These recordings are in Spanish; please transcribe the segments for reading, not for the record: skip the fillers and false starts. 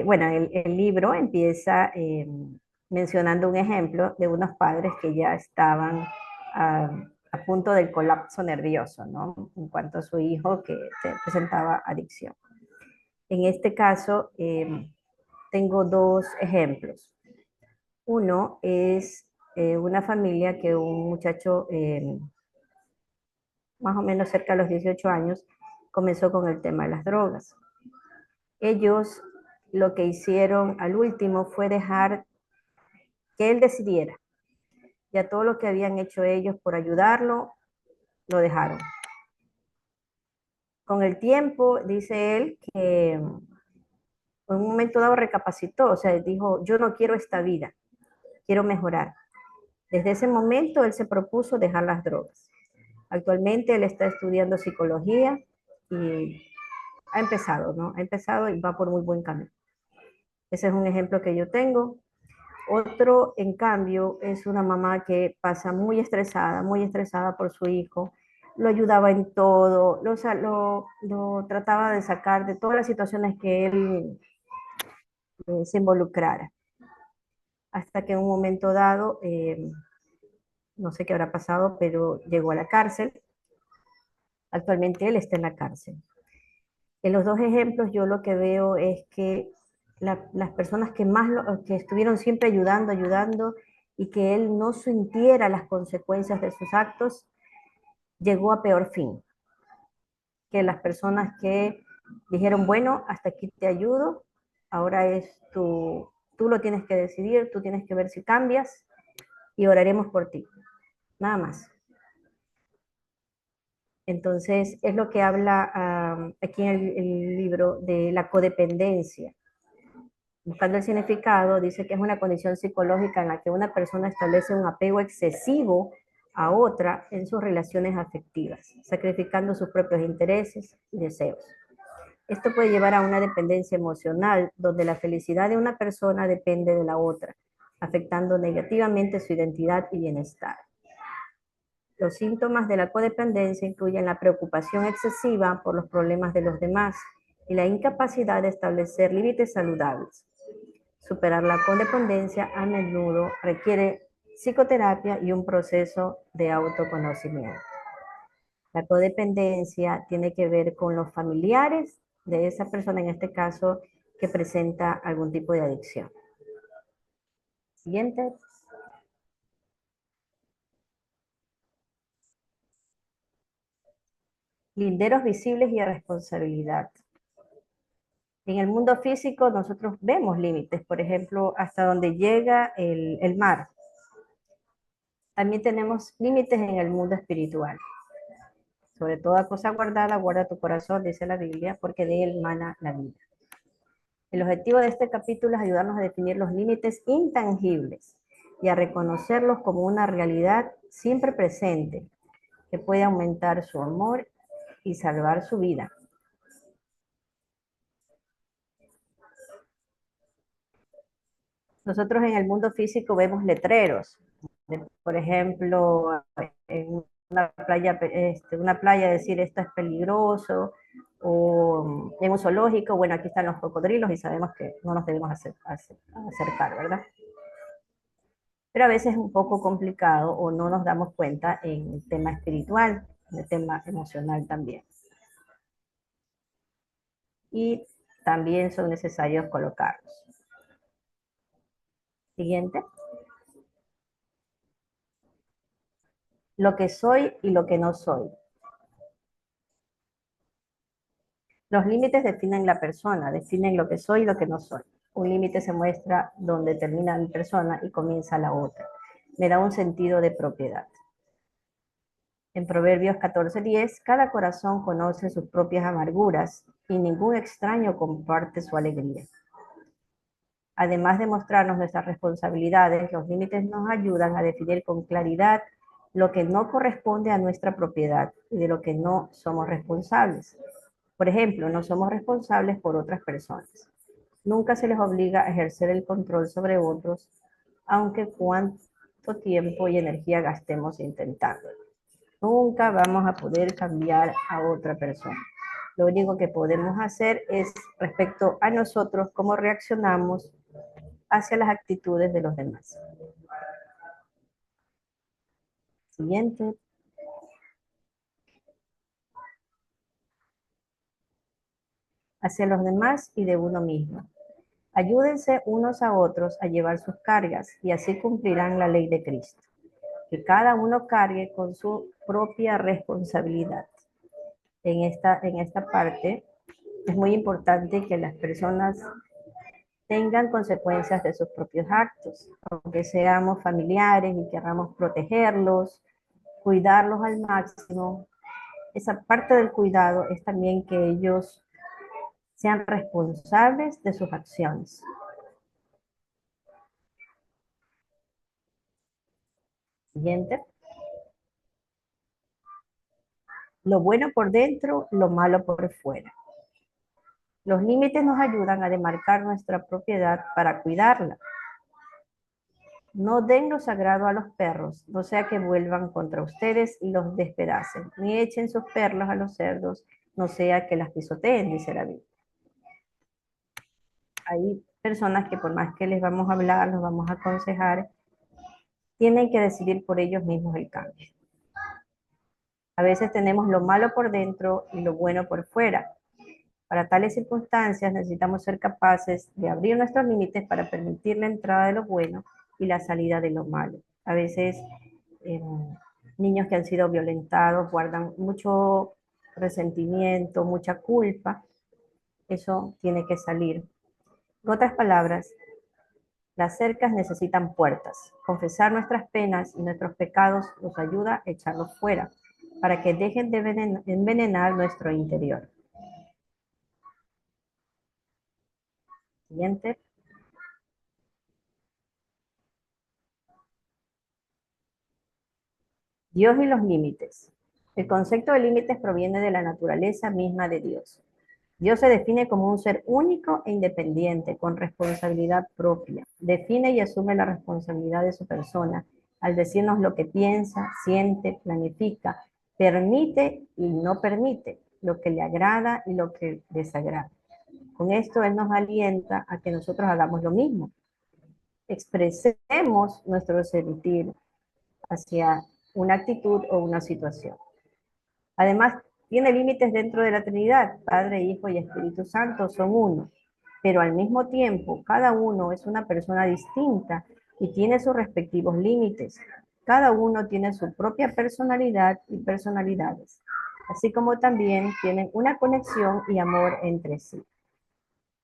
bueno, el libro empieza mencionando un ejemplo de unos padres que ya estaban a, a punto del colapso nervioso, ¿no? En cuanto a su hijo que presentaba adicción. En este caso, tengo dos ejemplos. Uno es una familia que un muchacho más o menos cerca de los 18 años comenzó con el tema de las drogas. Ellos lo que hicieron al último fue dejar que él decidiera. Ya todo lo que habían hecho ellos por ayudarlo, lo dejaron. Con el tiempo, dice él, que en un momento dado recapacitó, o sea, dijo, yo no quiero esta vida, quiero mejorar. Desde ese momento él se propuso dejar las drogas. Actualmente él está estudiando psicología y ha empezado, ¿no? Ha empezado y va por muy buen camino. Ese es un ejemplo que yo tengo. Otro, en cambio, es una mamá que pasa muy estresada por su hijo. Lo ayudaba en todo, lo trataba de sacar de todas las situaciones que él se involucrara. Hasta que en un momento dado, no sé qué habrá pasado, pero llegó a la cárcel. Actualmente él está en la cárcel. En los dos ejemplos yo lo que veo es que las personas que más que estuvieron siempre ayudando, ayudando, y que él no sintiera las consecuencias de sus actos, llegó a peor fin que las personas que dijeron, bueno, hasta aquí te ayudo, ahora es tú lo tienes que decidir, tú tienes que ver si cambias y oraremos por ti, nada más. Entonces, es lo que habla aquí en el libro de la codependencia. Buscando el significado, dice que es una condición psicológica en la que una persona establece un apego excesivo a otra en sus relaciones afectivas, sacrificando sus propios intereses y deseos. Esto puede llevar a una dependencia emocional, donde la felicidad de una persona depende de la otra, afectando negativamente su identidad y bienestar. Los síntomas de la codependencia incluyen la preocupación excesiva por los problemas de los demás y la incapacidad de establecer límites saludables. Superar la codependencia a menudo requiere psicoterapia y un proceso de autoconocimiento. La codependencia tiene que ver con los familiares de esa persona, en este caso, que presenta algún tipo de adicción. Siguiente. Linderos visibles y responsabilidad. En el mundo físico nosotros vemos límites, por ejemplo, hasta donde llega el mar. También tenemos límites en el mundo espiritual. Sobre toda cosa guardada, guarda tu corazón, dice la Biblia, porque de él mana la vida. El objetivo de este capítulo es ayudarnos a definir los límites intangibles y a reconocerlos como una realidad siempre presente, que puede aumentar su amor y salvar su vida. Nosotros en el mundo físico vemos letreros, por ejemplo, en una playa decir esto es peligroso, o en un zoológico, bueno, aquí están los cocodrilos y sabemos que no nos debemos acercar, ¿verdad? Pero a veces es un poco complicado o no nos damos cuenta en el tema espiritual, en el tema emocional también. Y también son necesarios colocarlos. Siguiente. Lo que soy y lo que no soy. Los límites definen la persona, definen lo que soy y lo que no soy. Un límite se muestra donde termina mi persona y comienza la otra. Me da un sentido de propiedad. En Proverbios 14:10, cada corazón conoce sus propias amarguras y ningún extraño comparte su alegría. Además de mostrarnos nuestras responsabilidades, los límites nos ayudan a definir con claridad lo que no corresponde a nuestra propiedad y de lo que no somos responsables. Por ejemplo, no somos responsables por otras personas. Nunca se les obliga a ejercer el control sobre otros, aunque cuánto tiempo y energía gastemos intentando. Nunca vamos a poder cambiar a otra persona. Lo único que podemos hacer es respecto a nosotros, cómo reaccionamos hacia las actitudes de los demás. Siguiente. Hacia los demás y de uno mismo. Ayúdense unos a otros a llevar sus cargas y así cumplirán la ley de Cristo. Que cada uno cargue con su propia responsabilidad. En esta parte es muy importante que las personas tengan consecuencias de sus propios actos, aunque seamos familiares y queramos protegerlos, cuidarlos al máximo. Esa parte del cuidado es también que ellos sean responsables de sus acciones. Siguiente. Lo bueno por dentro, lo malo por fuera. Los límites nos ayudan a demarcar nuestra propiedad para cuidarla. No den lo sagrado a los perros, no sea que vuelvan contra ustedes y los despedacen, ni echen sus perlas a los cerdos, no sea que las pisoteen, dice la Biblia. Hay personas que por más que les vamos a hablar, los vamos a aconsejar, tienen que decidir por ellos mismos el cambio. A veces tenemos lo malo por dentro y lo bueno por fuera. Para tales circunstancias necesitamos ser capaces de abrir nuestros límites para permitir la entrada de lo bueno y la salida de lo malo. A veces eh, niños que han sido violentados guardan mucho resentimiento, mucha culpa. Eso tiene que salir. En otras palabras, las cercas necesitan puertas. Confesar nuestras penas y nuestros pecados nos ayuda a echarlos fuera, para que dejen de envenenar nuestro interior. Siguiente. Dios y los límites. El concepto de límites proviene de la naturaleza misma de Dios. Dios se define como un ser único e independiente, con responsabilidad propia. Define y asume la responsabilidad de su persona al decirnos lo que piensa, siente, planifica, permite y no permite, lo que le agrada y lo que desagrada. Con esto Él nos alienta a que nosotros hagamos lo mismo. Expresemos nuestro sentir hacia una actitud o una situación. Además, tiene límites dentro de la Trinidad. Padre, Hijo y Espíritu Santo son uno, pero al mismo tiempo cada uno es una persona distinta y tiene sus respectivos límites. Cada uno tiene su propia personalidad y personalidades, así como también tienen una conexión y amor entre sí.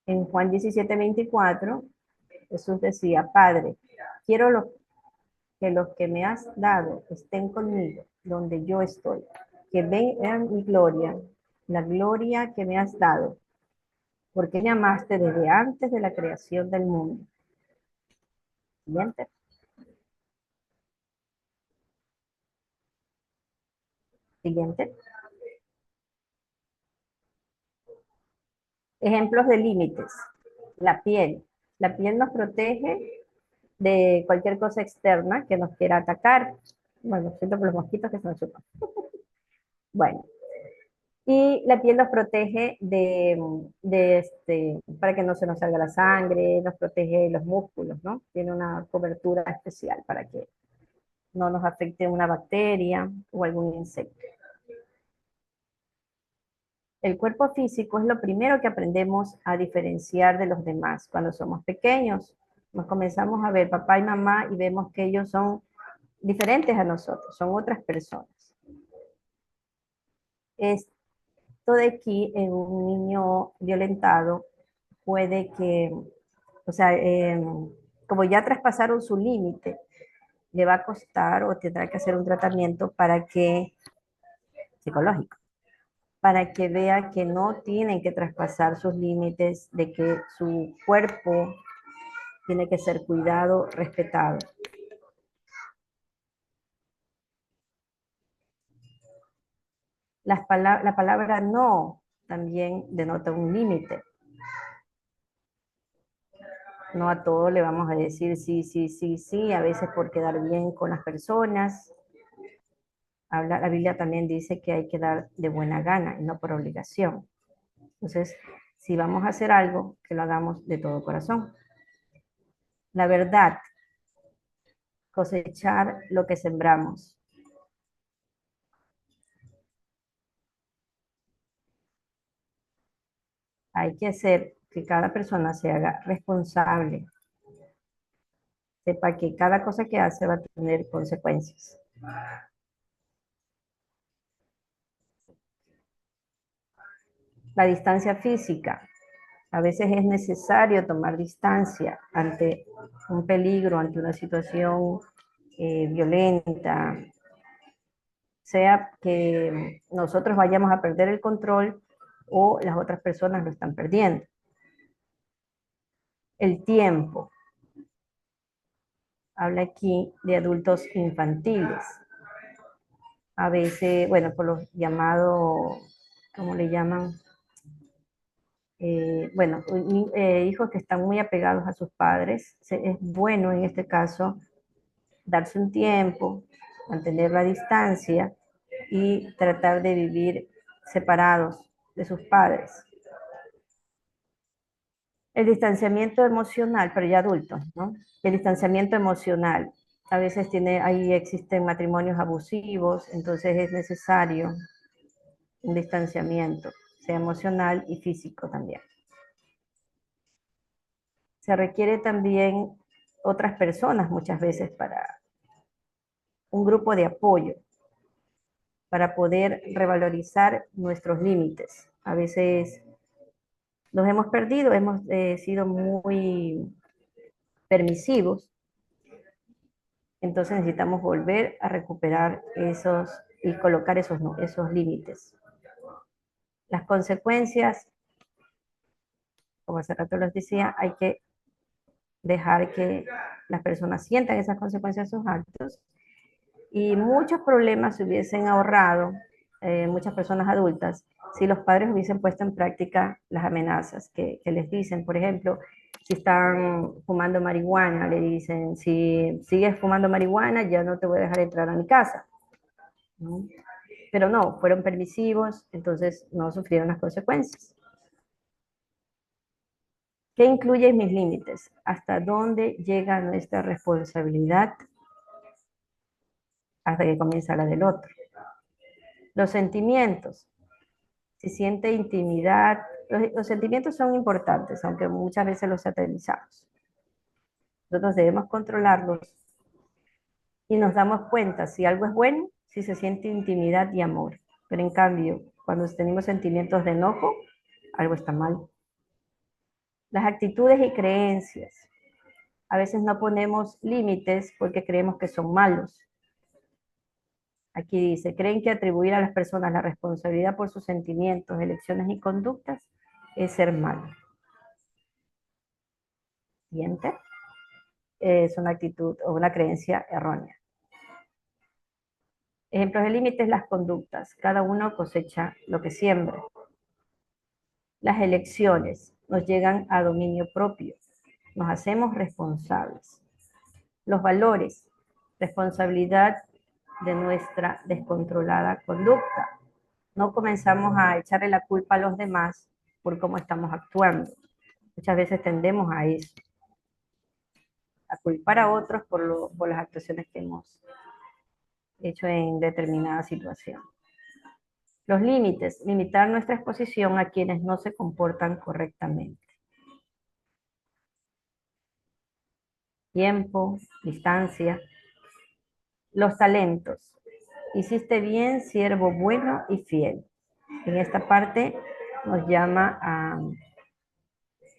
En Juan 17:24, Jesús decía: Padre, quiero que los que me has dado estén conmigo donde yo estoy, que vean mi gloria, la gloria que me has dado, porque me amaste desde antes de la creación del mundo. Siguiente. Siguiente. Ejemplos de límites. La piel. La piel nos protege de cualquier cosa externa que nos quiera atacar. Bueno, siento por los mosquitos que se me chupan. Bueno, y la piel nos protege para que no se nos salga la sangre, nos protege los músculos, ¿no? Tiene una cobertura especial para que no nos afecte una bacteria o algún insecto. El cuerpo físico es lo primero que aprendemos a diferenciar de los demás. Cuando somos pequeños, nos comenzamos a ver papá y mamá y vemos que ellos son diferentes a nosotros, son otras personas. Esto de aquí en un niño violentado puede que, o sea, como ya traspasaron su límite, le va a costar o tendrá que hacer un tratamiento psicológico, para que vea que no tienen que traspasar sus límites, de que su cuerpo tiene que ser cuidado, respetado. La palabra no también denota un límite. No a todo le vamos a decir sí, sí, sí, sí, a veces por quedar bien con las personas. La Biblia también dice que hay que dar de buena gana y no por obligación. Entonces, si vamos a hacer algo, que lo hagamos de todo corazón. La verdad, cosechar lo que sembramos. Hay que hacer que cada persona se haga responsable, sepa que cada cosa que hace va a tener consecuencias. La distancia física. A veces es necesario tomar distancia ante un peligro, ante una situación violenta, sea que nosotros vayamos a perder el control o las otras personas lo están perdiendo. El tiempo. Habla aquí de adultos infantiles. A veces, bueno, por los llamados, ¿cómo le llaman? Bueno, hijos que están muy apegados a sus padres. Es bueno en este caso darse un tiempo, mantener la distancia y tratar de vivir separados de sus padres. El distanciamiento emocional, pero ya adultos, ¿no? El distanciamiento emocional. A veces ahí existen matrimonios abusivos, entonces es necesario un distanciamiento, sea emocional y físico también. Se requiere también otras personas muchas veces para un grupo de apoyo, para poder revalorizar nuestros límites. A veces los hemos perdido, hemos sido muy permisivos, entonces necesitamos volver a recuperar esos y colocar esos límites. Las consecuencias, como hace rato les decía, hay que dejar que las personas sientan esas consecuencias de sus actos y muchos problemas se hubiesen ahorrado, muchas personas adultas, si los padres hubiesen puesto en práctica las amenazas que les dicen. Por ejemplo, si están fumando marihuana, le dicen, si sigues fumando marihuana, ya no te voy a dejar entrar a mi casa, ¿no? Pero no, fueron permisivos, entonces no sufrieron las consecuencias. ¿Qué incluye mis límites? ¿Hasta dónde llega nuestra responsabilidad? Hasta que comienza la del otro. Los sentimientos. Si siente intimidad, los sentimientos son importantes, aunque muchas veces los satanizamos. Nosotros debemos controlarlos y nos damos cuenta si algo es bueno, si se siente intimidad y amor. Pero en cambio, cuando tenemos sentimientos de enojo, algo está mal. Las actitudes y creencias. A veces no ponemos límites porque creemos que son malos. Aquí dice, ¿creen que atribuir a las personas la responsabilidad por sus sentimientos, elecciones y conductas es ser malo? Siguiente. Es una actitud o una creencia errónea. Ejemplos de límites, las conductas. Cada uno cosecha lo que siembra. Las elecciones nos llegan a dominio propio. Nos hacemos responsables. Los valores, responsabilidad de nuestra descontrolada conducta. No comenzamos a echarle la culpa a los demás por cómo estamos actuando. Muchas veces tendemos a eso, a culpar a otros por las actuaciones que hemos hecho en determinada situación. Los límites, limitar nuestra exposición a quienes no se comportan correctamente. Tiempo, distancia. Los talentos. Hiciste bien, siervo bueno y fiel. En esta parte nos llama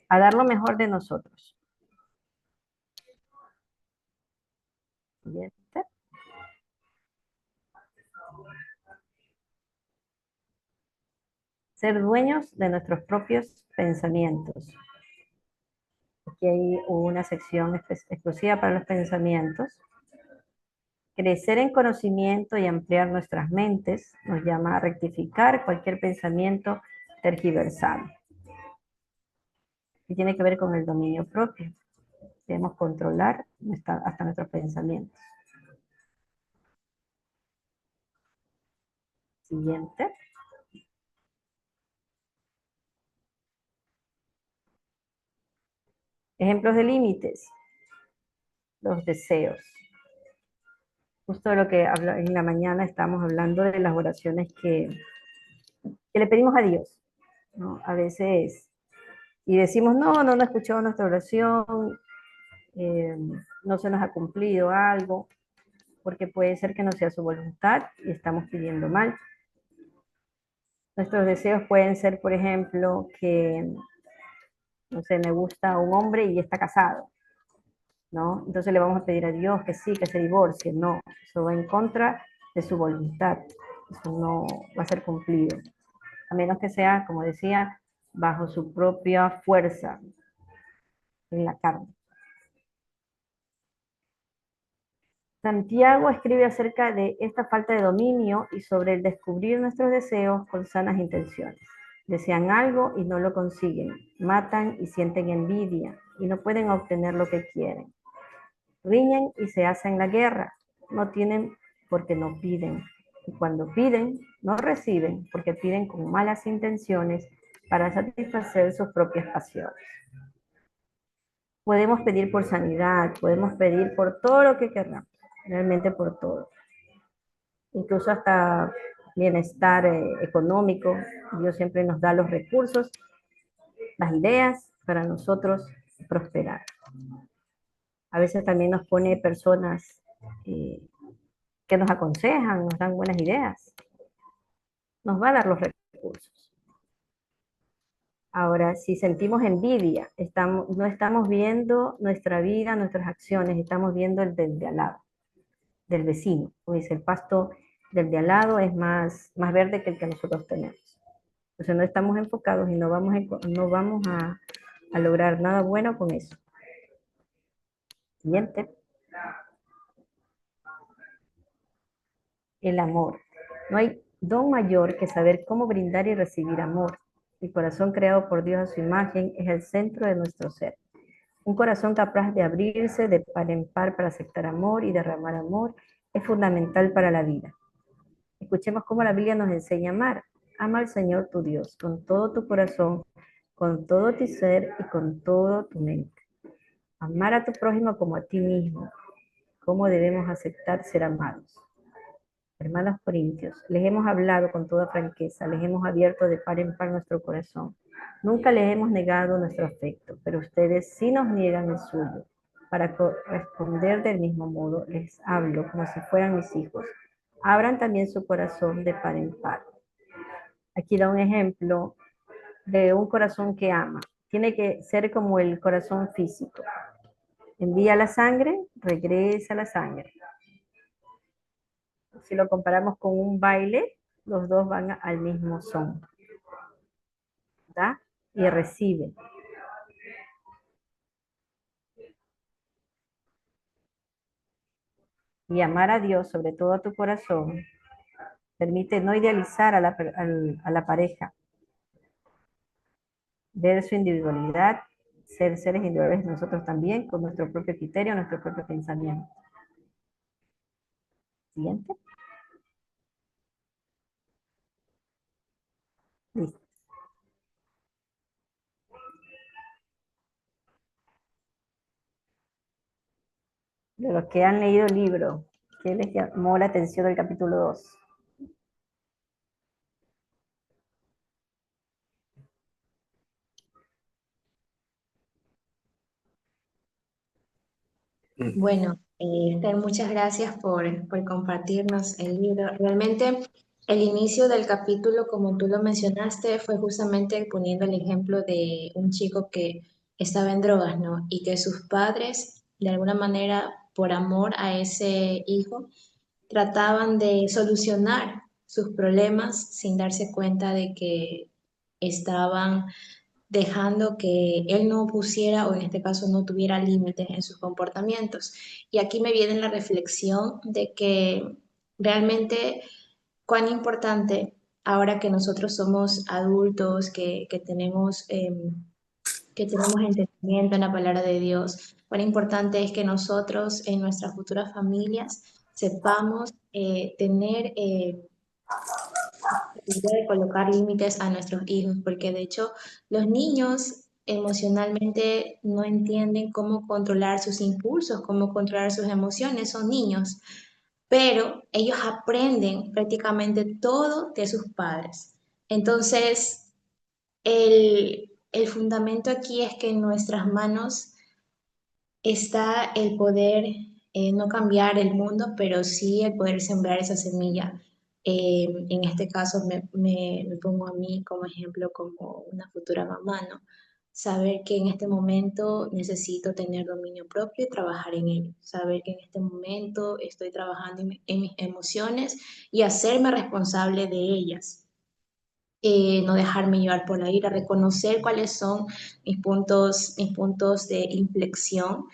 a dar lo mejor de nosotros. ¿Siguiente? Ser dueños de nuestros propios pensamientos. Aquí hay una sección exclusiva para los pensamientos. Crecer en conocimiento y ampliar nuestras mentes nos llama a rectificar cualquier pensamiento tergiversado. Y tiene que ver con el dominio propio. Debemos controlar hasta nuestros pensamientos. Siguiente. Ejemplos de límites, los deseos. Justo lo que en la mañana estamos hablando de las oraciones que le pedimos a Dios, ¿no? A veces, y decimos, no ha escuchado nuestra oración, eh, no se nos ha cumplido algo, porque puede ser que no sea su voluntad y estamos pidiendo mal. Nuestros deseos pueden ser, por ejemplo, que, no sé, me gusta un hombre y está casado, ¿no? Entonces le vamos a pedir a Dios que sí, que se divorcie. No, eso va en contra de su voluntad. Eso no va a ser cumplido. A menos que sea, como decía, bajo su propia fuerza en la carne. Santiago escribe acerca de esta falta de dominio y sobre el descubrir nuestros deseos con sanas intenciones. Desean algo y no lo consiguen, matan y sienten envidia y no pueden obtener lo que quieren. Riñen y se hacen la guerra, no tienen porque no piden. Y cuando piden, no reciben porque piden con malas intenciones para satisfacer sus propias pasiones. Podemos pedir por sanidad, podemos pedir por todo lo que queramos, realmente por todo. Incluso hasta bienestar económico. Dios siempre nos da los recursos, las ideas para nosotros prosperar. A veces también nos pone personas eh, que nos aconsejan, nos dan buenas ideas. Nos va a dar los recursos. Ahora, si sentimos envidia, no estamos viendo nuestra vida, nuestras acciones, estamos viendo el del de al lado, del vecino. Como dice, el pasto del de al lado es más verde que el que nosotros tenemos. Entonces no estamos enfocados y no vamos a lograr nada bueno con eso. Siguiente. El amor. No hay don mayor que saber cómo brindar y recibir amor. El corazón creado por Dios a su imagen es el centro de nuestro ser. Un corazón capaz de abrirse de par en par para aceptar amor y derramar amor es fundamental para la vida. Escuchemos cómo la Biblia nos enseña a amar. Ama al Señor tu Dios con todo tu corazón, con todo tu ser y con toda tu mente. Amar a tu prójimo como a ti mismo. ¿Cómo debemos aceptar ser amados? Hermanos corintios, les hemos hablado con toda franqueza, les hemos abierto de par en par nuestro corazón. Nunca les hemos negado nuestro afecto, pero ustedes sí nos niegan el suyo. Para responder del mismo modo, les hablo como si fueran mis hijos. Abran también su corazón de par en par. Aquí da un ejemplo de un corazón que ama. Tiene que ser como el corazón físico. Envía la sangre, regresa la sangre. Si lo comparamos con un baile, los dos van al mismo son. Da y recibe. Y amar a Dios sobre todo tu corazón permite no idealizar a la pareja, ver su individualidad, ser seres individuales nosotros también, con nuestro propio criterio, nuestro propio pensamiento. Siguiente. Listo. De los que han leído el libro, ¿qué les llamó la atención del capítulo 2? Bueno, Esther, muchas gracias por compartirnos el libro. Realmente el inicio del capítulo, como tú lo mencionaste, fue justamente poniendo el ejemplo de un chico que estaba en drogas, ¿no? Y que sus padres, de alguna manera, por amor a ese hijo, trataban de solucionar sus problemas sin darse cuenta de que estaban dejando que él no pusiera o en este caso no tuviera límites en sus comportamientos. Y aquí me viene la reflexión de que realmente cuán importante ahora que nosotros somos adultos, que tenemos entendimiento en la palabra de Dios, cuán importante es que nosotros en nuestras futuras familias sepamos tener la idea de colocar límites a nuestros hijos, porque de hecho los niños emocionalmente no entienden cómo controlar sus impulsos, cómo controlar sus emociones, son niños, pero ellos aprenden prácticamente todo de sus padres. Entonces, el fundamento aquí es que en nuestras manos está el poder, no cambiar el mundo, pero sí el poder sembrar esa semilla. En este caso me pongo a mí como ejemplo, como una futura mamá, ¿no? Saber que en este momento necesito tener dominio propio y trabajar en ello. Saber que en este momento estoy trabajando en mis emociones y hacerme responsable de ellas. No dejarme llevar por la ira, reconocer cuáles son mis puntos de inflexión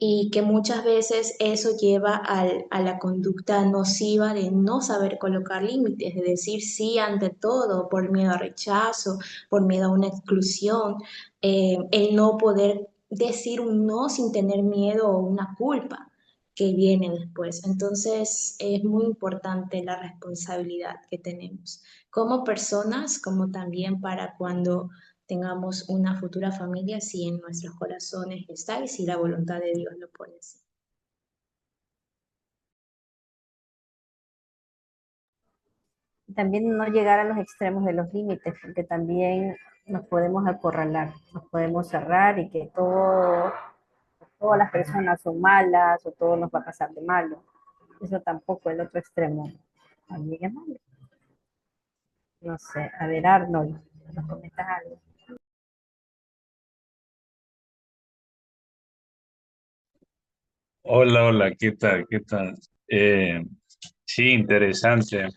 y que muchas veces eso lleva a la conducta nociva de no saber colocar límites, de decir sí ante todo por miedo a rechazo, por miedo a una exclusión, el no poder decir un no sin tener miedo o una culpa que viene después. Entonces es muy importante la responsabilidad que tenemos como personas, como también para cuando tengamos una futura familia, si en nuestros corazones está y si la voluntad de Dios lo pone así. También no llegar a los extremos de los límites, porque también nos podemos acorralar, nos podemos cerrar y que todas las personas son malas o todo nos va a pasar de malo. Eso tampoco, el otro extremo también es malo. No sé, a ver, Arnold, ¿nos comentas algo? Hola, hola, ¿qué tal? ¿Qué tal? Sí, interesante.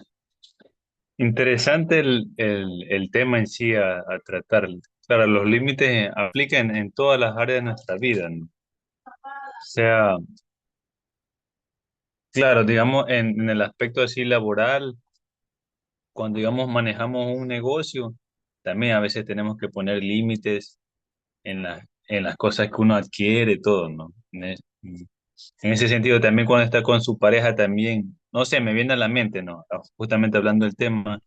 Interesante el tema en sí a tratar. Claro, los límites aplican en todas las áreas de nuestra vida, ¿no? O sea, claro, digamos, en el aspecto así laboral, cuando, digamos, manejamos un negocio, también a veces tenemos que poner límites en las cosas que uno adquiere, todo, ¿no? En ese sentido, también cuando está con su pareja, también, no sé, me viene a la mente, ¿no? Justamente hablando del tema,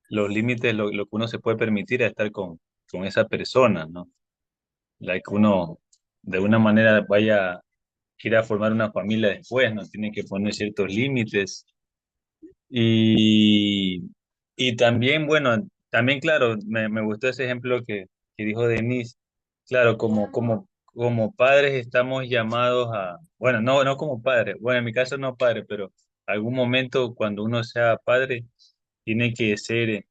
los límites, lo que uno se puede permitir es estar con esa persona, ¿no? La que uno, de una manera, quiera formar una familia después, ¿no? Tiene que poner ciertos límites. Y, y también, bueno, también, claro, me gustó ese ejemplo que dijo Denise. Claro, como padres estamos llamados a, bueno, no como padres, bueno, en mi caso no padre, pero algún momento cuando uno sea padre, tiene que ser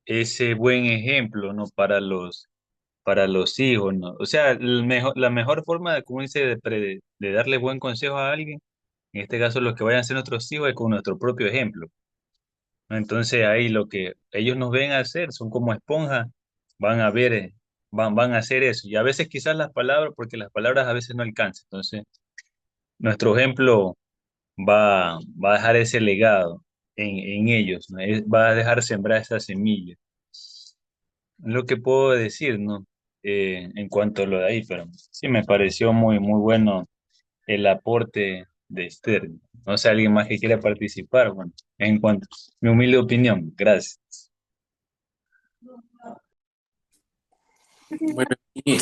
ese buen ejemplo, ¿no? Para los hijos, ¿no? O sea, la mejor forma, de, como dice, de darle buen consejo a alguien, en este caso los que vayan a ser nuestros hijos, es con nuestro propio ejemplo, ¿no? Entonces ahí lo que ellos nos ven hacer son como esponjas, van a ver, van a hacer eso. Y a veces quizás las palabras, porque las palabras a veces no alcanzan. Entonces nuestro ejemplo va a dejar ese legado en ellos, ¿no? Va a dejar sembrar esa semilla. Es lo que puedo decir, ¿no? En cuanto a lo de ahí, pero sí me pareció muy bueno el aporte de Esther. No sé, alguien más que quiera participar, bueno, en cuanto mi humilde opinión, gracias. Bueno, y,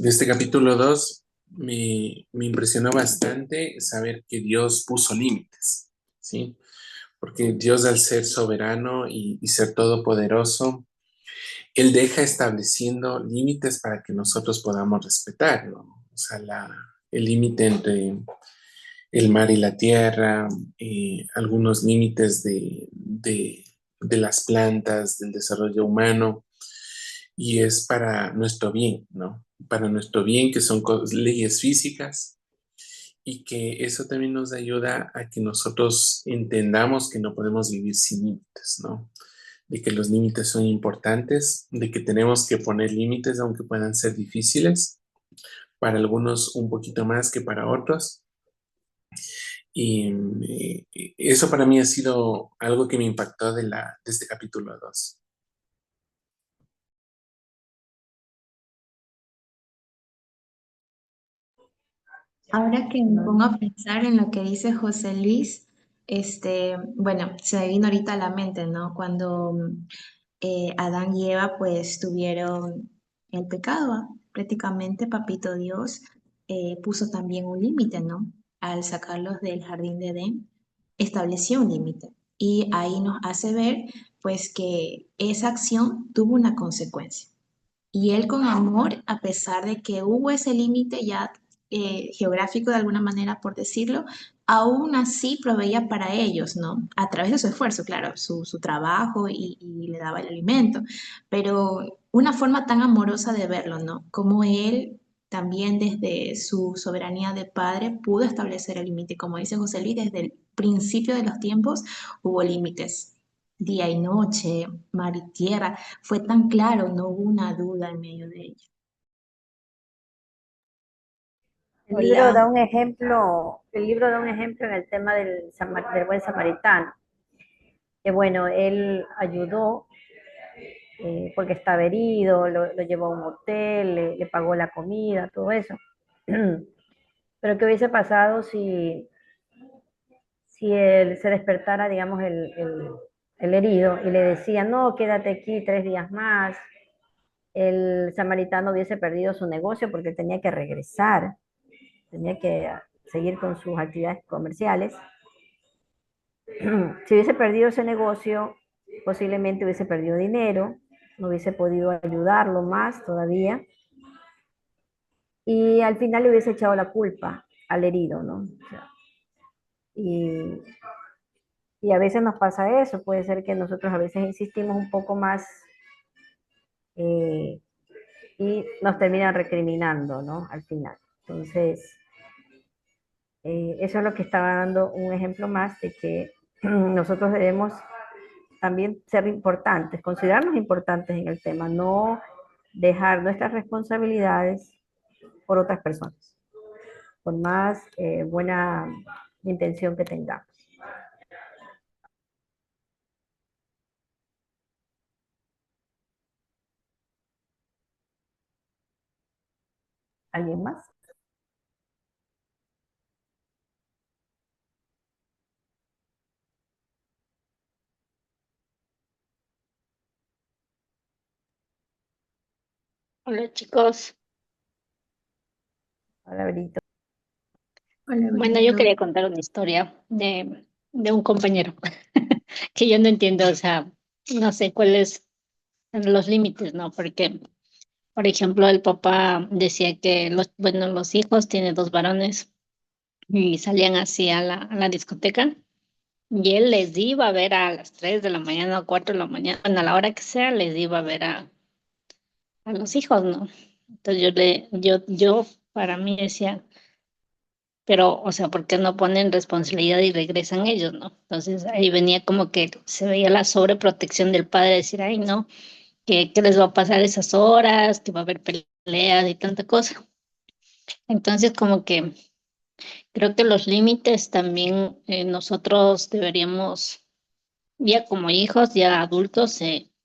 de este capítulo 2 me impresionó bastante saber que Dios puso límites, ¿sí? Porque Dios, al ser soberano y ser todopoderoso, Él deja estableciendo límites para que nosotros podamos respetar, ¿no? O sea, el límite entre el mar y la tierra, algunos límites de las plantas, del desarrollo humano, y es para nuestro bien, ¿no? Para nuestro bien, que son leyes físicas, y que eso también nos ayuda a que nosotros entendamos que no podemos vivir sin límites, ¿no? De que los límites son importantes, de que tenemos que poner límites aunque puedan ser difíciles, para algunos un poquito más que para otros. Y eso para mí ha sido algo que me impactó de este capítulo 2. Ahora que me pongo a pensar en lo que dice José Luis, bueno, se me vino ahorita a la mente, ¿no? Cuando Adán y Eva pues tuvieron el pecado. Prácticamente Papito Dios puso también un límite, ¿no? Al sacarlos del jardín de Edén, estableció un límite. Y ahí nos hace ver, pues, que esa acción tuvo una consecuencia. Y él con amor, a pesar de que hubo ese límite ya geográfico de alguna manera, por decirlo, aún así proveía para ellos, ¿no? A través de su esfuerzo, claro, su trabajo y le daba el alimento, pero una forma tan amorosa de verlo, ¿no? Como él también desde su soberanía de padre pudo establecer el límite. Como dice José Luis, desde el principio de los tiempos hubo límites, día y noche, mar y tierra, fue tan claro, no hubo una duda en medio de ello. Da Hola. un ejemplo, el libro da un ejemplo en el tema del buen samaritano, que bueno, él ayudó porque estaba herido, lo llevó a un hotel, le pagó la comida, todo eso. Pero ¿qué hubiese pasado si él se despertara, digamos, el herido y le decía, no, quédate aquí 3 días más? El samaritano hubiese perdido su negocio porque tenía que regresar, tenía que seguir con sus actividades comerciales. Si hubiese perdido ese negocio, posiblemente hubiese perdido dinero, no hubiese podido ayudarlo más todavía, y al final le hubiese echado la culpa al herido, ¿no? O sea, y, y a veces nos pasa eso, puede ser que nosotros a veces insistimos un poco más eh, y nos terminan recriminando, ¿no? Al final. Entonces, eso es lo que estaba dando un ejemplo más de que nosotros debemos también ser importantes, considerarnos importantes en el tema, no dejar nuestras responsabilidades por otras personas, por más buena intención que tengamos. ¿Alguien más? Hola chicos. Hola, Brito. Hola, Bueno, yo Brito. quería contar una historia de un compañero que yo no entiendo, o sea, no sé cuáles son los límites, ¿no? Porque, por ejemplo, el papá decía que los hijos tiene 2 varones y salían así a la discoteca y él les iba a ver a las 3 de la mañana o 4 de la mañana, bueno, a la hora que sea, les iba a ver a los hijos, ¿no? Entonces yo para mí decía, pero, o sea, ¿por qué no ponen responsabilidad y regresan ellos, no? Entonces ahí venía como que se veía la sobreprotección del padre, decir, ay, no, ¿qué les va a pasar esas horas? Que va a haber peleas y tanta cosa. Entonces, como que creo que los límites también nosotros deberíamos, ya como hijos, ya adultos,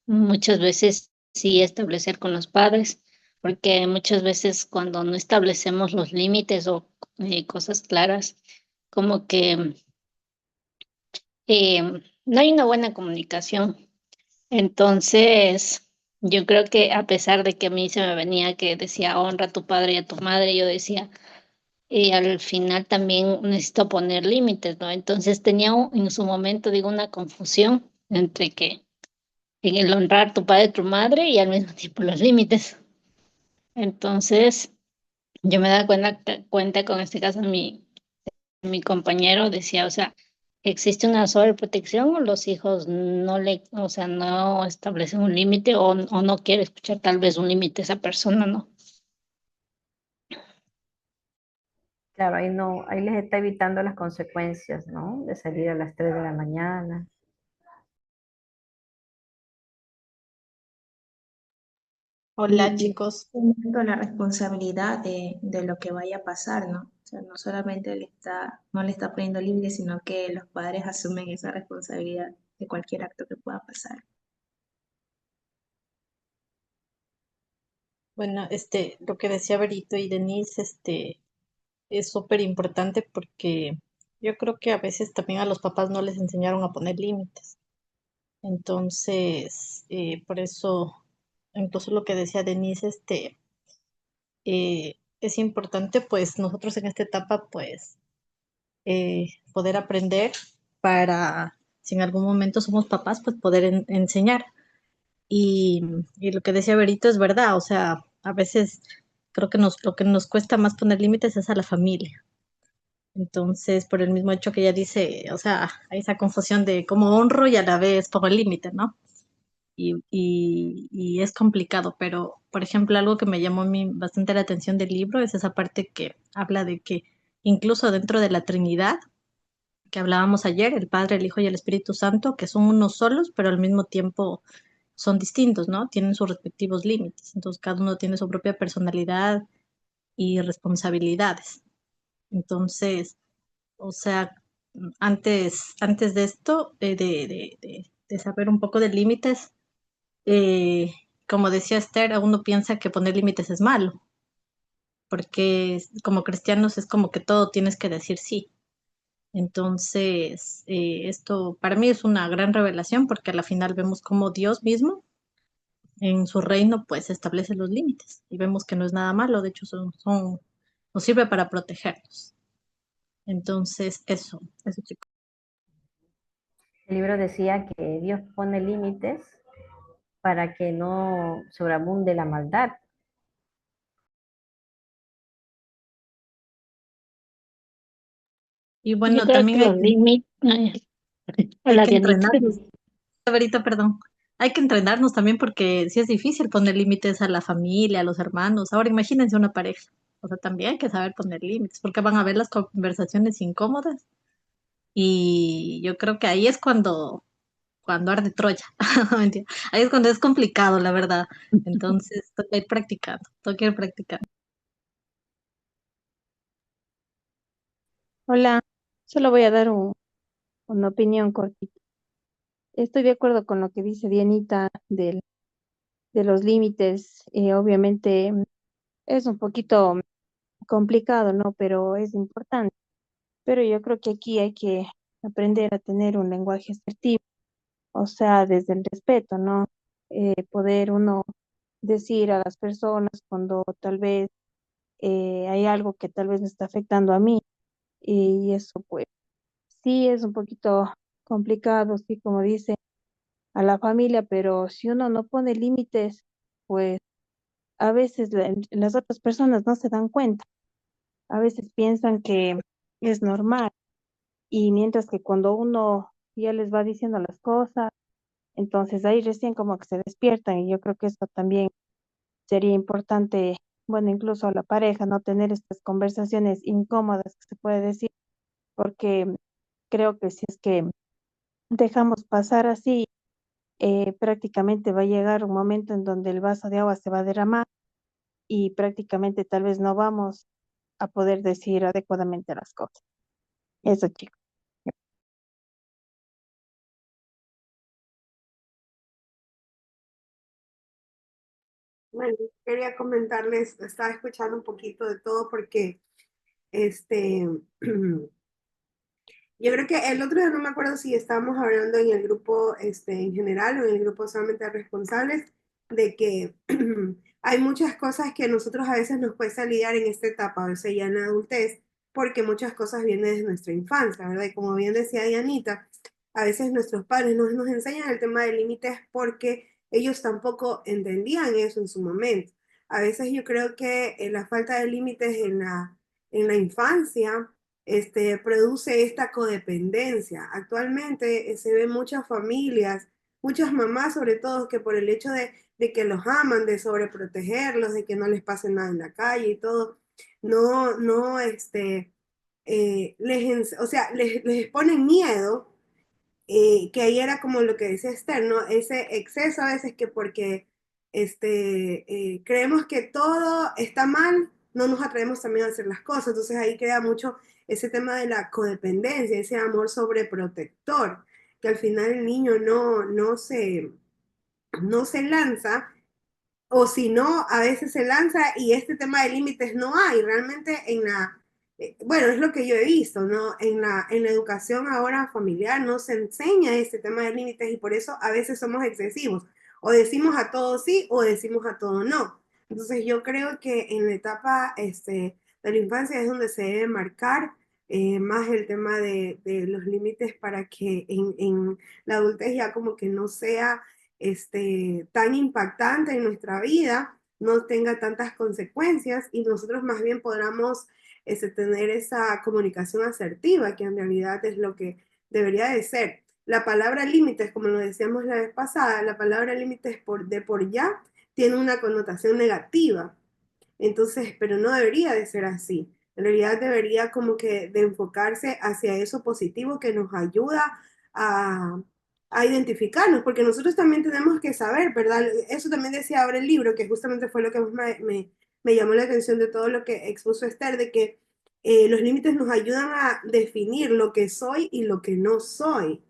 muchas veces sí establecer con los padres, porque muchas veces cuando no establecemos los límites o cosas claras, como que no hay una buena comunicación. Entonces, yo creo que a pesar de que a mí se me venía que decía honra a tu padre y a tu madre, yo decía, al final también necesito poner límites, ¿no? Entonces tenía en su momento, digo, una confusión entre que en el honrar a tu padre y tu madre y al mismo tiempo los límites. Entonces, yo me daba cuenta con este caso, mi compañero decía, o sea, existe una sobreprotección o los hijos o sea, no establecen un límite o no quiere escuchar tal vez un límite esa persona, ¿no? Claro, ahí no, ahí les está evitando las consecuencias, ¿no? De salir a las 3 de la mañana. Hola Y chicos, teniendo la responsabilidad de lo que vaya a pasar, ¿no? O sea, no solamente no le está poniendo límites, sino que los padres asumen esa responsabilidad de cualquier acto que pueda pasar. bueno, lo que decía Berito y Denise, es súper importante porque yo creo que a veces también a los papás no les enseñaron a poner límites. Entonces, por eso incluso lo que decía Denise, es importante, pues nosotros en esta etapa, pues poder aprender para, si en algún momento somos papás, pues poder enseñar. Y, y lo que decía Berito es verdad, o sea, a veces creo que lo que nos cuesta más poner límites es a la familia. Entonces, por el mismo hecho que ella dice, o sea, hay esa confusión de cómo honro y a la vez pongo el límite, ¿no? Y es complicado, pero, por ejemplo, algo que me llamó a mí bastante la atención del libro es esa parte que habla de que incluso dentro de la Trinidad, que hablábamos ayer, el Padre, el Hijo y el Espíritu Santo, que son unos solos, pero al mismo tiempo son distintos, ¿no? Tienen sus respectivos límites. Entonces, cada uno tiene su propia personalidad y responsabilidades. Entonces, o sea, antes de esto, de saber un poco de límites, eh, como decía Esther, uno piensa que poner límites es malo, porque como cristianos es como que todo tienes que decir sí. Entonces, esto para mí es una gran revelación porque a la final vemos cómo Dios mismo en su reino pues establece los límites y vemos que no es nada malo, de hecho nos sirve para protegernos. Entonces, eso chicos. El libro decía que Dios pone límites para que no sobreabunde la maldad. Y Yo bueno, creo que también los límites, hay hola que Dianita. entrenarnos. Ahorita, perdón. Hay que entrenarnos también porque sí es difícil poner límites a la familia, a los hermanos. Ahora imagínense una pareja. O sea, también hay que saber poner límites porque van a haber las conversaciones incómodas y yo creo que ahí es cuando arde Troya. Mentira. Ahí es cuando es complicado, la verdad. Entonces, toca ir practicando, toca ir practicando. Hola, solo voy a dar una opinión cortita. Estoy de acuerdo con lo que dice Dianita de los límites. Obviamente es un poquito complicado, ¿no? Pero es importante. Pero yo creo que aquí hay que aprender a tener un lenguaje asertivo, o sea, desde el respeto, ¿no? Poder uno decir a las personas cuando tal vez hay algo que tal vez me está afectando a mí y eso pues sí es un poquito complicado, sí, como dice a la familia, pero si uno no pone límites, pues a veces las otras personas no se dan cuenta, a veces piensan que es normal y mientras que cuando uno ya les va diciendo las cosas, entonces ahí recién como que se despiertan y yo creo que eso también sería importante, bueno, incluso a la pareja, no tener estas conversaciones incómodas que se puede decir, porque creo que si es que dejamos pasar así, prácticamente va a llegar un momento en donde el vaso de agua se va a derramar y prácticamente tal vez no vamos a poder decir adecuadamente las cosas. Eso, chicos. Bueno, quería comentarles, estaba escuchando un poquito de todo porque este, yo creo que el otro día no me acuerdo si estábamos hablando en el grupo en general o en el grupo solamente de responsables, de que hay muchas cosas que a nosotros a veces nos cuesta lidiar en esta etapa, o sea, ya en la adultez, porque muchas cosas vienen de nuestra infancia, ¿verdad? Y como bien decía Dianita, a veces nuestros padres nos enseñan el tema de límites porque ellos tampoco entendían eso en su momento. A veces yo creo que la falta de límites en la infancia produce esta codependencia. Actualmente se ven muchas familias, muchas mamás sobre todo, que por el hecho de que los aman, de sobreprotegerlos, de que no les pase nada en la calle y todo, no, o sea, les ponen miedo, que ahí era como lo que decía Esther, ¿no? Ese exceso a veces que porque creemos que todo está mal, no nos atrevemos también a hacer las cosas. Entonces ahí queda mucho ese tema de la codependencia, ese amor sobreprotector, que al final el niño no se lanza, o si no, a veces se lanza y este tema de límites no hay. Realmente bueno, es lo que yo he visto, ¿no? En la educación ahora familiar no se enseña este tema de límites y por eso a veces somos excesivos. O decimos a todo sí o decimos a todo no. Entonces yo creo que en la etapa de la infancia es donde se debe marcar más el tema de los límites para que en la adultez ya como que no sea tan impactante en nuestra vida, no tenga tantas consecuencias y nosotros más bien podamos tener esa comunicación asertiva, que en realidad es lo que debería de ser. La palabra límites, como lo decíamos la vez pasada, la palabra límites de por ya tiene una connotación negativa. Entonces, pero no debería de ser así. En realidad debería como que de enfocarse hacia eso positivo que nos ayuda a, a identificarnos, porque nosotros también tenemos que saber, ¿verdad? Eso también decía ahora el libro, que justamente fue lo que más me llamó la atención de todo lo que expuso Esther, de que los límites nos ayudan a definir lo que soy y lo que no soy.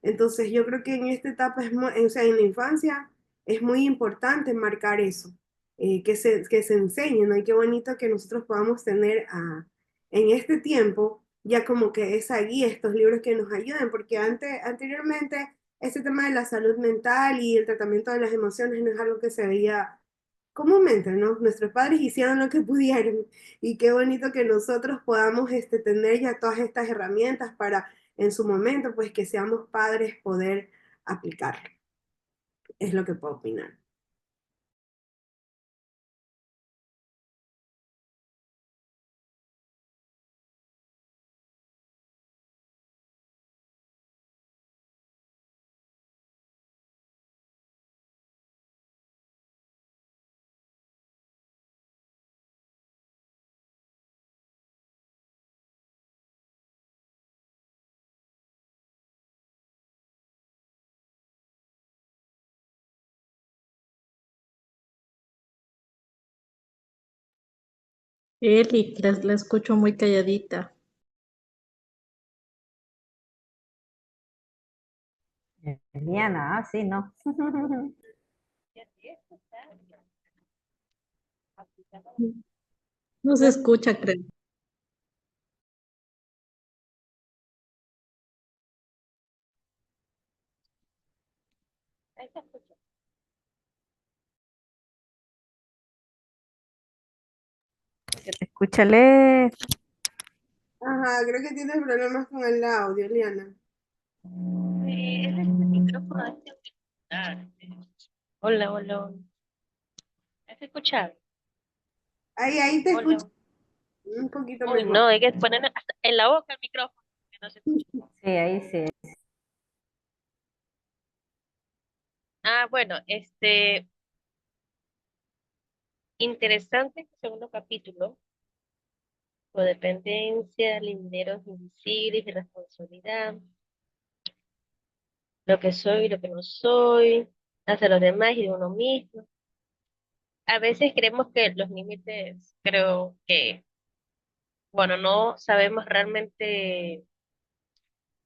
Entonces yo creo que en esta etapa, o sea, en la infancia, es muy importante marcar eso, que se enseñe, ¿no? Y qué bonito que nosotros podamos tener en este tiempo ya como que esa guía, estos libros que nos ayuden, porque anteriormente este tema de la salud mental y el tratamiento de las emociones no es algo que se veía comúnmente, ¿no? Nuestros padres hicieron lo que pudieron y qué bonito que nosotros podamos tener ya todas estas herramientas para en su momento, pues que seamos padres poder aplicarlo. Es lo que puedo opinar. Eli, la escucho muy calladita. Diana, sí, no. No se escucha, creo. Escúchale. Ajá, creo que tienes problemas con el audio, Liana. Es el micrófono de este auricular. Hola, hola. ¿Has escuchado? Ahí te escucho Hola. un poquito Uy, mejor. no, hay que poner hasta en la boca el micrófono, que no se escucha. Sí, ahí sí. Ah, bueno, interesante este segundo capítulo, codependencia, linderos invisibles y responsabilidad, lo que soy y lo que no soy, hacia los demás y de uno mismo. A veces creemos que los límites, creo que, bueno, no sabemos realmente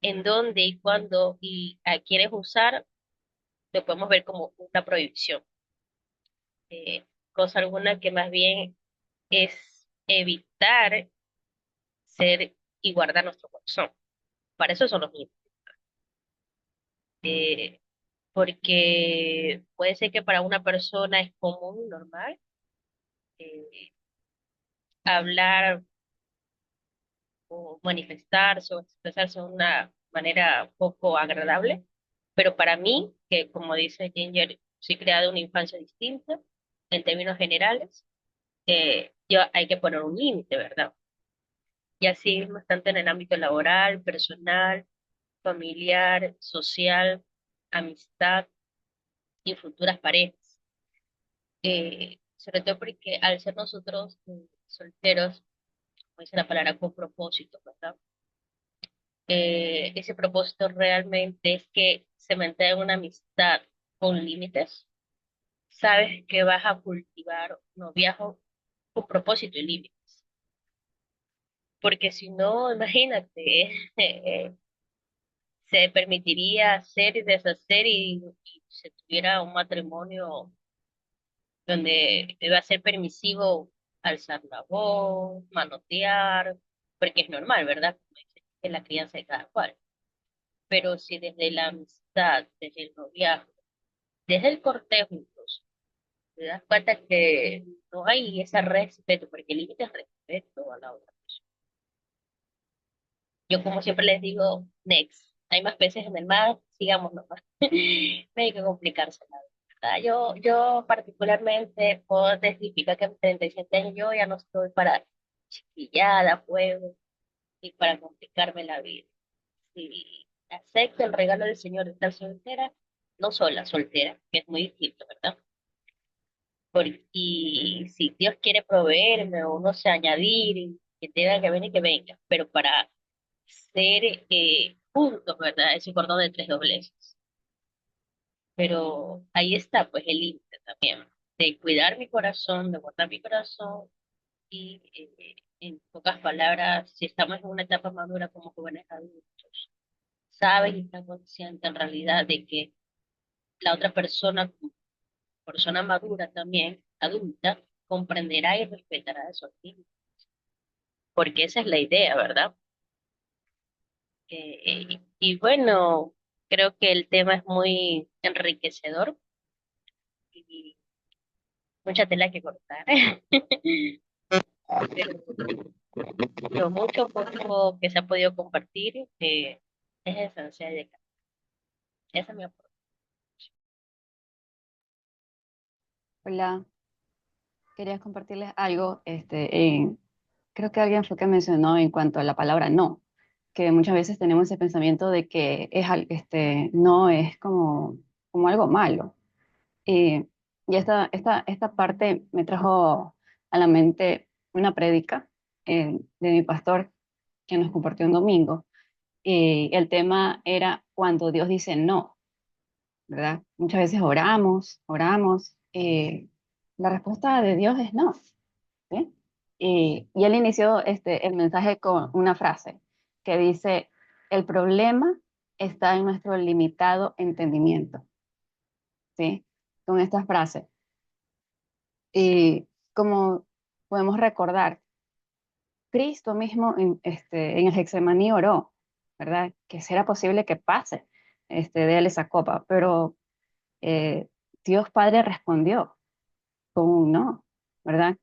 en dónde y cuándo y a quiénes usar, lo podemos ver como una prohibición, cosa alguna que más bien es evitar ser y guardar nuestro corazón. Para eso son los límites, porque puede ser que para una persona es común, normal, eh, hablar o manifestarse o expresarse de una manera poco agradable, pero para mí, que como dice Ginger, soy creada de una infancia distinta, en términos generales, yo hay que poner un límite, ¿verdad? Y así es bastante en el ámbito laboral, personal, familiar, social, amistad y futuras parejas. Sobre todo porque al ser nosotros solteros, como dice la palabra, con propósito, ¿verdad? Ese propósito realmente es que se mantenga una amistad con límites. Sabes que vas a cultivar un noviazgo con propósito y límites. Porque si no, imagínate, se permitiría hacer y deshacer y se tuviera un matrimonio donde iba a ser permisivo alzar la voz, manotear, porque es normal, ¿verdad? Como dice, es la crianza de cada cual. Pero si desde la amistad, desde el noviazgo, desde el cortejo incluso, te das cuenta que no hay ese respeto, porque el límite es respeto a la otra persona. Yo como siempre les digo, next, hay más peces en el mar, sigamos nomás. No hay que complicarse nada. ¿Verdad? Yo particularmente puedo testificar que a mis 37 años yo ya no estoy para chiquillada, fuego, ni para complicarme la vida. Si acepto el regalo del Señor de estar soltera, no sola, soltera, que es muy distinto, ¿verdad? Y si Dios quiere proveerme o no sé, añadir, que tenga que venir, que venga, pero para ser juntos, ¿verdad? Ese cordón de tres dobleces. Pero ahí está, pues, el límite también, de cuidar mi corazón, de guardar mi corazón y, en pocas palabras, si estamos en una etapa madura como jóvenes adultos, sabes y estás consciente en realidad de que la otra persona, como persona madura también, adulta, comprenderá y respetará esos límites, porque esa es la idea, ¿verdad? Y bueno, creo que el tema es muy enriquecedor y mucha tela que cortar. Pero lo mucho poco que se ha podido compartir es esencial de acá. Esa es mi aporte. Hola, quería compartirles algo. Creo que alguien fue que mencionó en cuanto a la palabra no, que muchas veces tenemos ese pensamiento de que no es como algo malo. Y, y esta parte me trajo a la mente una prédica de mi pastor que nos compartió un domingo. Y el tema era cuando Dios dice no, ¿verdad? Muchas veces oramos. La respuesta de Dios es no. ¿Sí? Y él inició el mensaje con una frase que dice, el problema está en nuestro limitado entendimiento, ¿sí? Con esta frase. Y como podemos recordar, Cristo mismo en el Getsemaní oró, ¿verdad? Que si era posible que pase de él esa copa, pero Dios Padre respondió con un no, ¿verdad?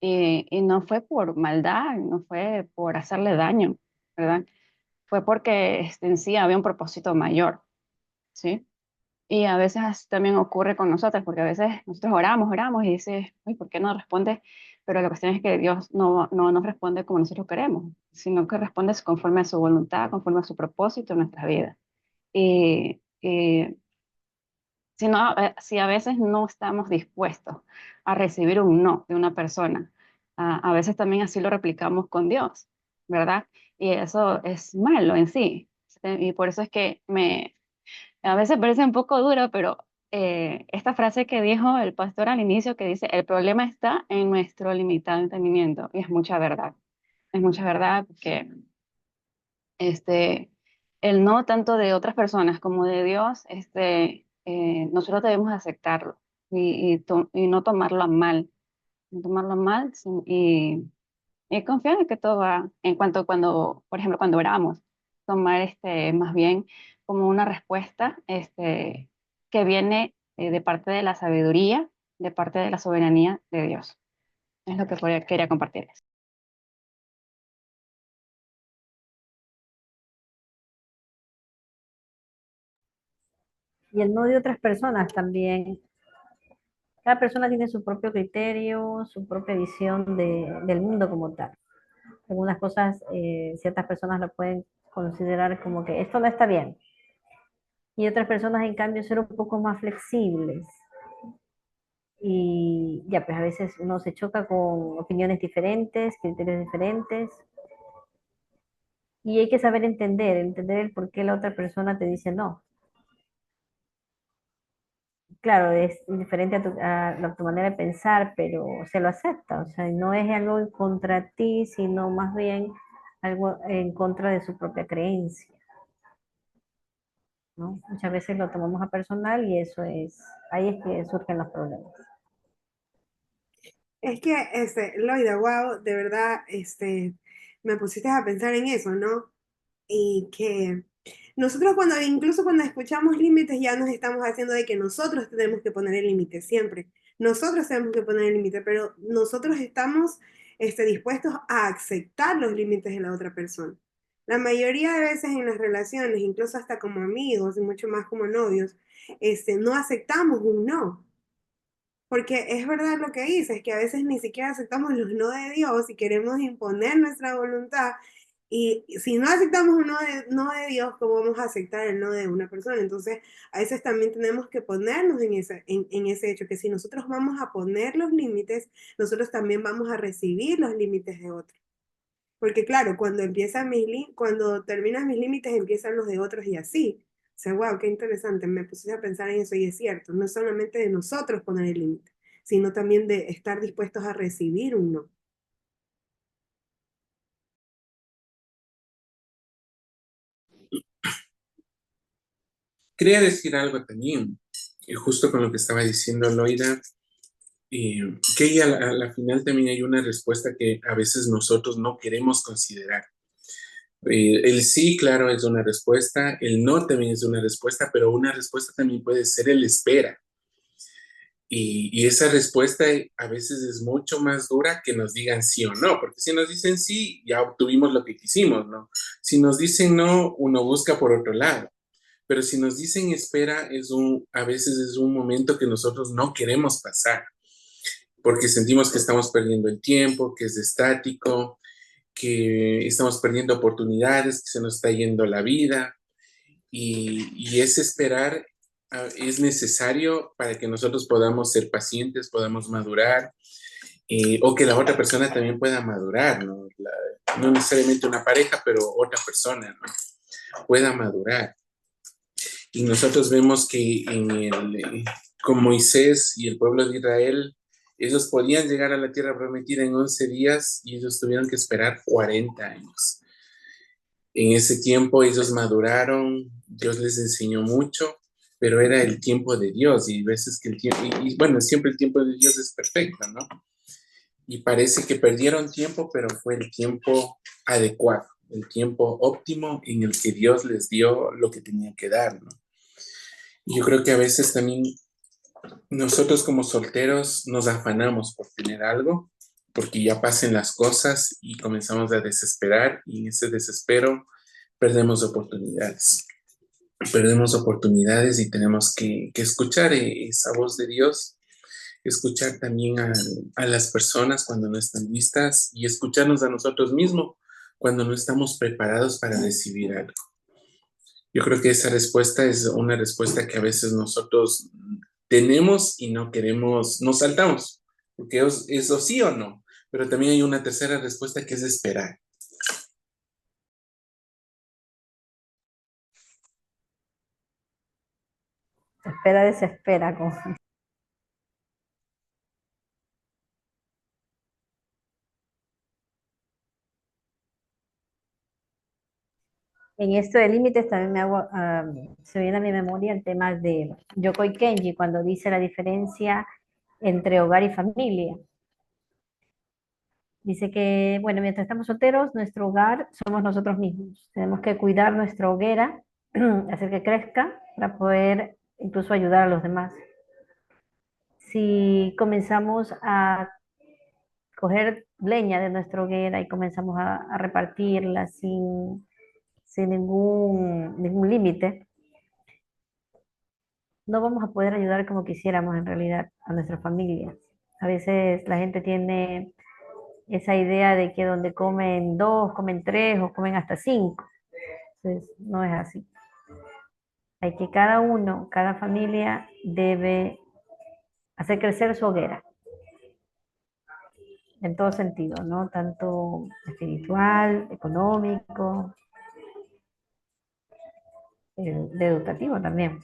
Y no fue por maldad, no fue por hacerle daño, ¿verdad? Fue porque en sí había un propósito mayor, ¿sí? Y a veces así también ocurre con nosotros, porque a veces nosotros oramos y dices, uy, ¿por qué no responde? Pero la cuestión es que Dios no nos responde como nosotros queremos, sino que responde conforme a su voluntad, conforme a su propósito en nuestra vida. Y si a veces no estamos dispuestos a recibir un no de una persona, a veces también así lo replicamos con Dios, ¿verdad? Y eso es malo en sí. Y por eso es que a veces parece un poco duro, pero esta frase que dijo el pastor al inicio, que dice, el problema está en nuestro limitado entendimiento, y es mucha verdad. Es mucha verdad porque el no tanto de otras personas como de Dios, nosotros debemos aceptarlo y no tomarlo a mal, no tomarlo a mal y confiar en que todo va, en cuanto cuando, por ejemplo, cuando oramos, tomar más bien como una respuesta que viene de parte de la sabiduría, de parte de la soberanía de Dios. Es lo que quería compartirles. Y el no de otras personas también. Cada persona tiene su propio criterio, su propia visión del mundo como tal. Algunas cosas, ciertas personas lo pueden considerar como que esto no está bien. Y otras personas, en cambio, ser un poco más flexibles. Y ya, pues a veces uno se choca con opiniones diferentes, criterios diferentes. Y hay que saber entender el por qué la otra persona te dice no. Claro, es diferente a tu manera de pensar, pero se lo acepta. O sea, no es algo en contra ti, sino más bien algo en contra de su propia creencia, ¿no? Muchas veces lo tomamos a personal y ahí es que surgen los problemas. Es que, Loida, wow, de verdad, me pusiste a pensar en eso, ¿no? Y que nosotros incluso cuando escuchamos límites ya nos estamos haciendo de que nosotros tenemos que poner el límite siempre. Nosotros tenemos que poner el límite, pero nosotros estamos dispuestos a aceptar los límites de la otra persona. La mayoría de veces en las relaciones, incluso hasta como amigos y mucho más como novios, no aceptamos un no. Porque es verdad lo que dices, que a veces ni siquiera aceptamos los no de Dios y queremos imponer nuestra voluntad. Y si no aceptamos un no de Dios, ¿cómo vamos a aceptar el no de una persona? Entonces, a veces también tenemos que ponernos en ese hecho, que si nosotros vamos a poner los límites, nosotros también vamos a recibir los límites de otros. Porque claro, cuando terminan mis límites, empiezan los de otros y así. O sea, wow, qué interesante. Me puse a pensar en eso y es cierto. No solamente de nosotros poner el límite, sino también de estar dispuestos a recibir un no. Quería decir algo también, justo con lo que estaba diciendo Loida, que ahí a la final también hay una respuesta que a veces nosotros no queremos considerar. El sí, claro, es una respuesta, el no también es una respuesta, pero una respuesta también puede ser el espera. Y esa respuesta a veces es mucho más dura que nos digan sí o no, porque si nos dicen sí, ya obtuvimos lo que quisimos, ¿no? Si nos dicen no, uno busca por otro lado. Pero si nos dicen espera, a veces es un momento que nosotros no queremos pasar, porque sentimos que estamos perdiendo el tiempo, que es estático, que estamos perdiendo oportunidades, que se nos está yendo la vida. Y ese esperar es necesario para que nosotros podamos ser pacientes, podamos madurar, o que la otra persona también pueda madurar, ¿no? No necesariamente una pareja, pero otra persona, ¿no? Pueda madurar. Y nosotros vemos que con Moisés y el pueblo de Israel, ellos podían llegar a la tierra prometida en 11 días y ellos tuvieron que esperar 40 años. En ese tiempo ellos maduraron, Dios les enseñó mucho, pero era el tiempo de Dios y veces que el tiempo, y bueno, siempre el tiempo de Dios es perfecto, ¿no? Y parece que perdieron tiempo, pero fue el tiempo adecuado, el tiempo óptimo en el que Dios les dio lo que tenían que dar, ¿no? Y yo creo que a veces también nosotros como solteros nos afanamos por tener algo, porque ya pasen las cosas y comenzamos a desesperar y en ese desespero perdemos oportunidades. Perdemos oportunidades y tenemos que escuchar esa voz de Dios, escuchar también a las personas cuando no están listas y escucharnos a nosotros mismos cuando no estamos preparados para recibir algo. Yo creo que esa respuesta es una respuesta que a veces nosotros tenemos y no queremos, nos saltamos, porque es o sí o no, pero también hay una tercera respuesta que es esperar. Espera, desespera. En esto de límites también se viene a mi memoria el tema de Yokoi Kenji cuando dice la diferencia entre hogar y familia. Dice que, bueno, mientras estamos solteros, nuestro hogar somos nosotros mismos. Tenemos que cuidar nuestra hoguera, hacer que crezca para poder incluso ayudar a los demás. Si comenzamos a coger leña de nuestra hoguera y comenzamos a repartirla sin ningún límite, no vamos a poder ayudar como quisiéramos en realidad a nuestra familia. A veces la gente tiene esa idea de que donde comen dos, comen tres o comen hasta cinco. Entonces, no es así. Hay que cada uno, cada familia debe hacer crecer su hoguera en todo sentido, ¿no? Tanto espiritual, económico, de educativo también.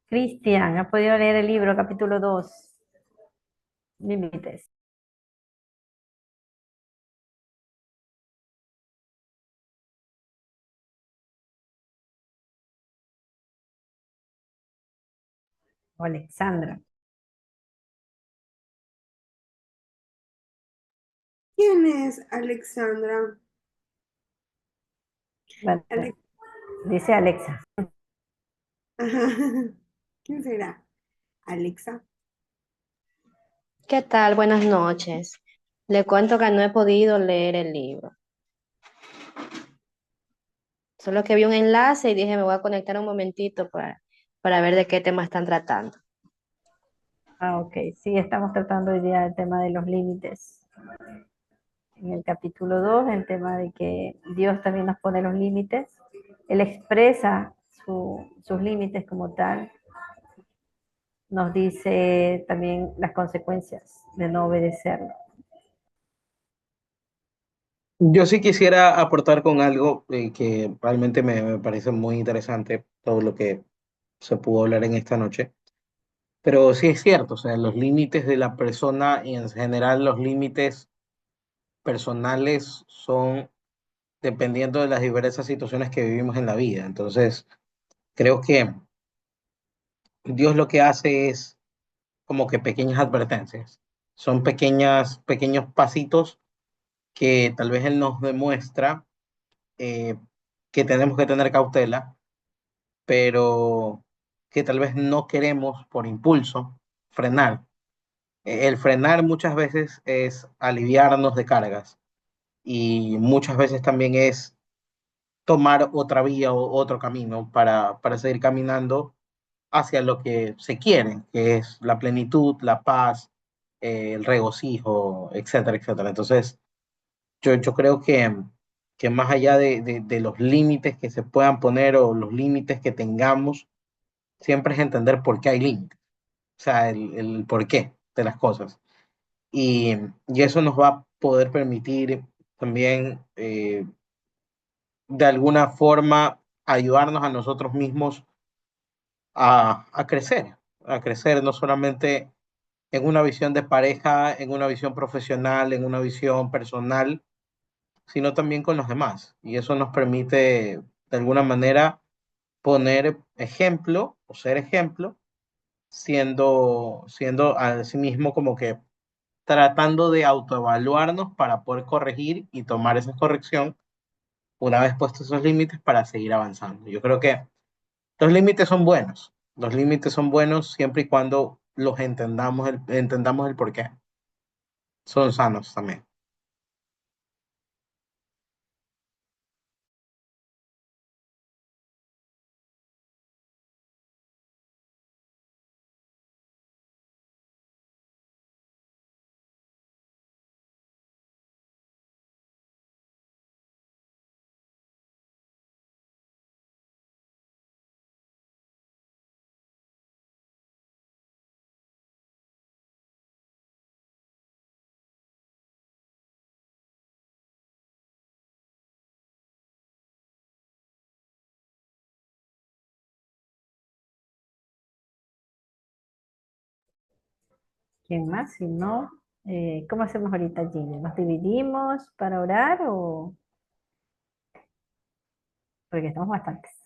Cristian, ¿has podido leer el libro, capítulo 2, Límites? O Alexandra. ¿Quién es Alexandra? Bueno, Ale- dice Alexa. Ajá. ¿Quién será? Alexa. ¿Qué tal? Buenas noches. Le cuento que no he podido leer el libro. Solo que vi un enlace y dije, me voy a conectar un momentito para ver de qué tema están tratando. Ah, ok. Sí, estamos tratando hoy día el tema de los límites. En el capítulo 2, el tema de que Dios también nos pone los límites. Él expresa sus límites como tal. Nos dice también las consecuencias de no obedecerlo. Yo sí quisiera aportar con algo que realmente me parece muy interesante, todo lo que se pudo hablar en esta noche. Pero sí es cierto, o sea, los límites de la persona y en general los límites personales son dependiendo de las diversas situaciones que vivimos en la vida. Entonces, creo que Dios lo que hace es como que pequeñas advertencias. Son pequeños pasitos que tal vez Él nos demuestra eh, que tenemos que tener cautela, pero que tal vez no queremos por impulso frenar. El frenar muchas veces es aliviarnos de cargas y muchas veces también es tomar otra vía o otro camino para seguir caminando hacia lo que se quiere, que es la plenitud, la paz, el regocijo, etcétera, etcétera. Entonces, yo creo que más allá de los límites que se puedan poner o los límites que tengamos, siempre es entender por qué hay límites, o sea, el por qué de las cosas. Y eso nos va a poder permitir también, de alguna forma, ayudarnos a nosotros mismos a crecer no solamente en una visión de pareja, en una visión profesional, en una visión personal, sino también con los demás. Y eso nos permite, de alguna manera, poner ejemplo o ser ejemplo, siendo a sí mismo como que tratando de autoevaluarnos para poder corregir y tomar esa corrección una vez puestos esos límites para seguir avanzando. Yo creo que los límites son buenos. Los límites son buenos siempre y cuando los entendamos el por qué. Son sanos también. ¿Quién más? Si no, ¿cómo hacemos ahorita, Gina? ¿Nos dividimos para orar o...? Porque estamos bastantes.